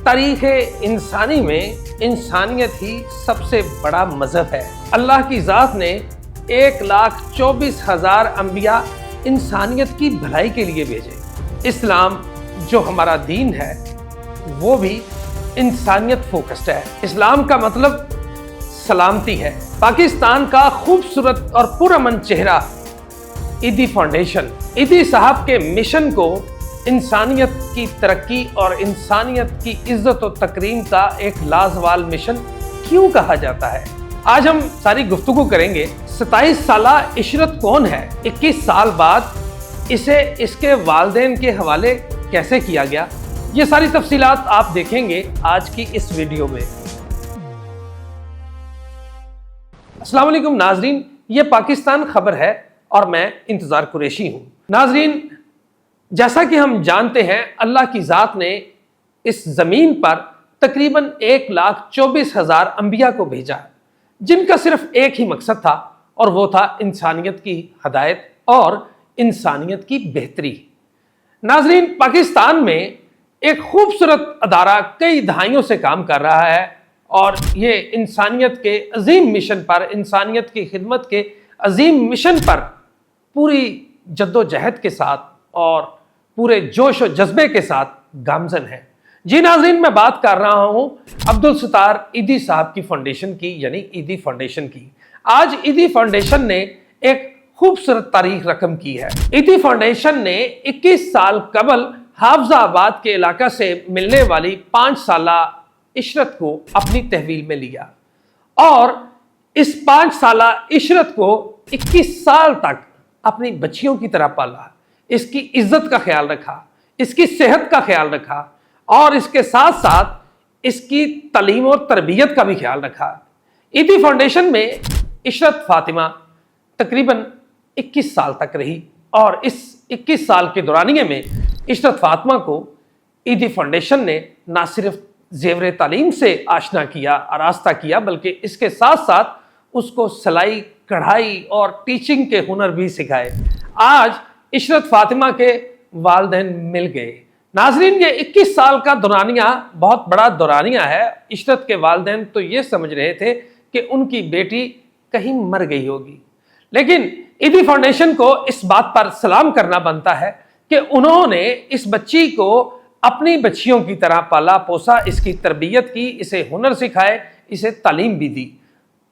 तारीख इंसानी में इंसानियत ही सबसे बड़ा मजहब है। अल्लाह की ज़ात ने 1,24,000 अंबिया इंसानियत की भलाई के लिए भेजे। इस्लाम जो हमारा दीन है वो भी इंसानियत फोकस्ड है। इस्लाम का मतलब सलामती है। पाकिस्तान का खूबसूरत और पुरअमन चेहरा ईदी फाउंडेशन, ईदी साहब के मिशन को इंसानियत की तरक्की और इंसानियत की इज्जत और तकरीम का एक लाजवाल मिशन क्यों कहा जाता है, आज हम सारी गुफ्तगू करेंगे। 27 साला इशरत कौन है? 21 साल बाद इसे इसके वालिदैन के हवाले कैसे किया गया, ये सारी तफसीलात आप देखेंगे आज की इस वीडियो में। अस्सलाम वालेकुम नाजरीन, ये पाकिस्तान खबर है और मैं इंतज़ार कुरैशी हूँ। नाजरीन, जैसा कि हम जानते हैं, अल्लाह की ज़ात ने इस ज़मीन पर तकरीबन 1,24,000 अंबिया को भेजा, जिनका सिर्फ एक ही मकसद था और वो था इंसानियत की हदायत और इंसानियत की बेहतरी। नाजरीन, पाकिस्तान में एक खूबसूरत अदारा कई दहाइयों से काम कर रहा है और ये इंसानियत के अजीम मिशन पर, इंसानियत की खिदमत के अजीम मिशन पर पूरी जद्दोजहद के साथ और पूरे जोश और जज्बे के साथ गामजन है। जी नाजरीन, मैं बात कर रहा हूँ अब्दुल सत्तार ईदी साहब की फाउंडेशन की, यानी ईदी फाउंडेशन की। आज ईदी फाउंडेशन ने एक खूबसूरत तारीख रकम की है। ईदी फाउंडेशन ने 21 साल कबल हाफजाबाद के इलाका से मिलने वाली 5 साला इशरत को अपनी तहवील में लिया और इस 5 साला इशरत को 21 साल तक अपनी बच्चियों की तरह पाला, इसकी इज्जत का ख्याल रखा, इसकी सेहत का ख्याल रखा और इसके साथ साथ इसकी तालीम और तरबियत का भी ख्याल रखा। ईदी फाउंडेशन में इशरत फातिमा तकरीबन 21 साल तक रही और इस 21 साल के दौरानिए में इशरत फातिमा को ईदी फाउंडेशन ने ना सिर्फ ज़ेवर तालीम से आशना किया, आरास्ता किया, बल्कि इसके साथ साथ उसको सिलाई, कढ़ाई और टीचिंग के हुनर भी सिखाए। आज इशरत फातिमा के वालिदैन मिल गए। नाजरीन, ये 21 साल का दौरानिया बहुत बड़ा दौरानिया है। इशरत के वालिदैन तो ये समझ रहे थे कि उनकी बेटी कहीं मर गई होगी, लेकिन ईदी फाउंडेशन को इस बात पर सलाम करना बनता है कि उन्होंने इस बच्ची को अपनी बच्चियों की तरह पाला पोसा, इसकी तरबियत की, इसे हुनर सिखाए, इसे तालीम भी दी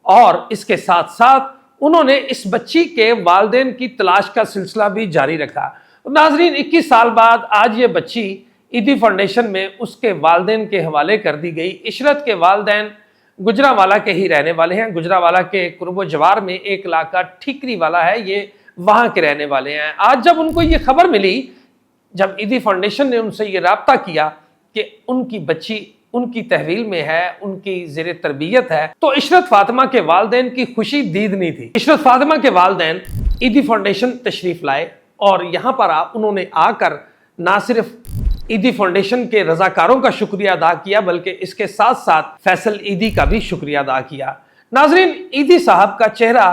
और इसके साथ साथ उन्होंने इस बच्ची के वालिदैन की तलाश का सिलसिला भी जारी रखा। नाजरीन, 21 साल बाद आज ये बच्ची ईदी फाउंडेशन में उसके वालिदैन के हवाले कर दी गई। इशरत के वालिदैन गुजरावाला के ही रहने वाले हैं। गुजरावाला के कुर्बो जवार में एक इलाका ठीकरी वाला है, ये वहाँ के रहने वाले हैं। आज जब उनको ये खबर मिली, जब ईदी फाउंडेशन ने उनसे ये राब्ता किया कि उनकी बच्ची उनकी तहवील में है, उनकी ज़ेर तरबियत है, तो इशरत फातिमा के वालिदैन की खुशी दीद नहीं थी। इशरत फातिमा के वालिदैन ईदी फाउंडेशन तशरीफ़ लाए और यहाँ पर उन्होंने आकर ना सिर्फ ईदी फाउंडेशन के रज़ाकारों का शुक्रिया अदा किया, बल्कि इसके साथ साथ फैसल ईदी का भी शुक्रिया अदा किया। नाजरीन, ईदी साहब का चेहरा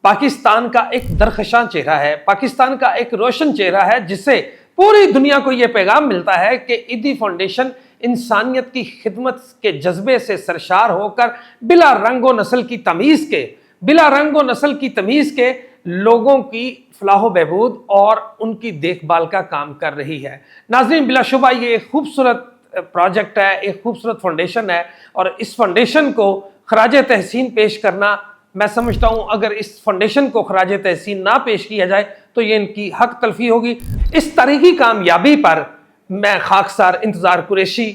पाकिस्तान का एक दरख्शां चेहरा है, पाकिस्तान का एक रोशन चेहरा है, जिससे पूरी दुनिया को यह पैगाम मिलता है कि ईदी फाउंडेशन इंसानियत की खिदमत के जज्बे से सरशार होकर बिला रंगो नस्ल की तमीज़ के, बिला रंगो नस्ल की तमीज़ के लोगों की फलाह बहबूद और उनकी देखभाल का काम कर रही है। नाज़रीन, बिलाशुबा ये एक खूबसूरत प्रोजेक्ट है, एक खूबसूरत फाउंडेशन है और इस फाउंडेशन को खराज तहसीन पेश करना, मैं समझता हूँ अगर इस फाउंडेशन को खराज तहसीन ना पेश किया जाए तो ये इनकी हक तलफी होगी। इस तारीखी कामयाबी पर मैं खाकसार इंतज़ार कुरैशी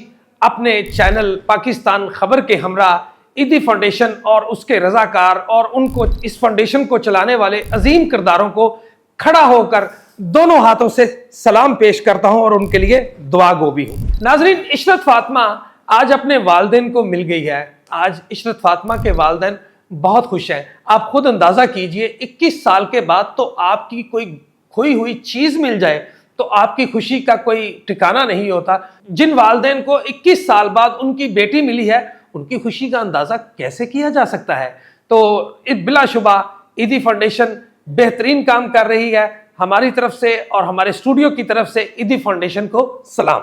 अपने चैनल पाकिस्तान खबर के हमरा ईदी फाउंडेशन और उसके रज़ाकार और उनको इस फाउंडेशन को चलाने वाले अजीम किरदारों को खड़ा होकर दोनों हाथों से सलाम पेश करता हूं और उनके लिए दुआ गो भी हूं। नाजरीन, इशरत फातिमा आज अपने वालिदैन को मिल गई है। आज इशरत फातिमा के वालिदैन बहुत खुश हैं। आप खुद अंदाज़ा कीजिए, 21 साल के बाद तो आपकी कोई खोई हुई चीज़ मिल जाए तो आपकी खुशी का कोई ठिकाना नहीं होता। जिन वालिदैन को 21 साल बाद उनकी बेटी मिली है, उनकी खुशी का अंदाज़ा कैसे किया जा सकता है। तो बिलाशुबा ईदी फाउंडेशन बेहतरीन काम कर रही है। हमारी तरफ से और हमारे स्टूडियो की तरफ से ईदी फाउंडेशन को सलाम।